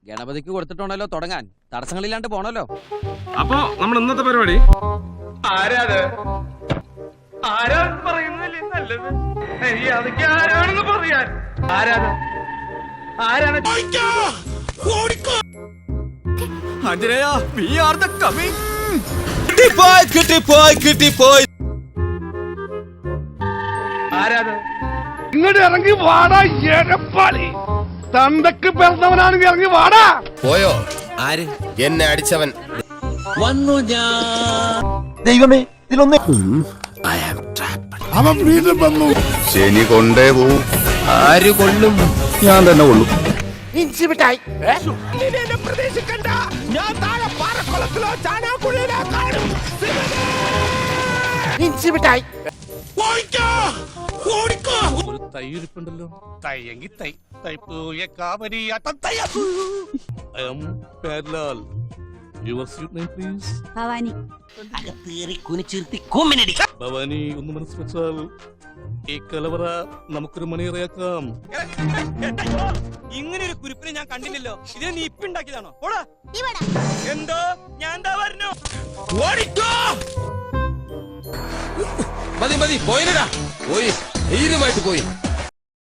ഗണപതിക്ക് കൊടുത്തിട്ടുണ്ടല്ലോ തുടങ്ങാൻ, തടസ്സങ്ങളില്ലാണ്ട് പോണല്ലോ. അപ്പൊ നമ്മൾ ഇന്നത്തെ പരിപാടി ആരാത്? ആരാന്ന് പറയുന്നല്ലേ നല്ലത്. അതൊക്കെ ആരാണെന്ന് പറയാൻ. ആരാത്? ആരാണ്? Anjaneya, we are the coming. ആരാത്? ഇങ്ങോട്ട് ഇറങ്ങി വാടാ എരപ്പാളി. തന്തക്ക് പിറന്നവനാണെങ്കിൽ ഇറങ്ങി വാടാ. പോയോ? ആര്? എന്നെ അടിച്ചവൻ വന്നു ഞാൻ. ദൈവമേ, ഇതിലൊന്ന് അവൻ വീണ്ടും വന്നു. ശനി കൊണ്ടേ പോവും. ആര് കൊള്ളും? ഞാൻ തന്നെ കൊള്ളും. പ്രതീക്ഷിക്കണ്ട, ഞാൻ താഴെ പാറക്കുളത്തിലോ ചാനാക്കുള്ളിലോ കാണും. ഒരു തൈ ഇരിപ്പുണ്ടല്ലോ. തൈയെങ്കി തൈ തൈപ്പൂയ കാവരിയാട്ടം തൈ. I am Padlal. Your sweet name please? Bhavani. Bhavani, ഒന്ന് മനസ്സ് വെച്ചാൽ ഈ കലവറ നമുക്കൊരു മണിയറയാക്കാം. ഇങ്ങനെ ഒരു കുരിപ്പിനെ ഞാൻ കണ്ടില്ലല്ലോ. ഇതിനെ നീ ഇപ്പിണ്ടാക്കിയതാണോ? എന്തോ ഞാൻ എന്താ പറഞ്ഞു? മതി പോയില്ലടാ. പോയി ധൈര്യമായിട്ട് പോയി.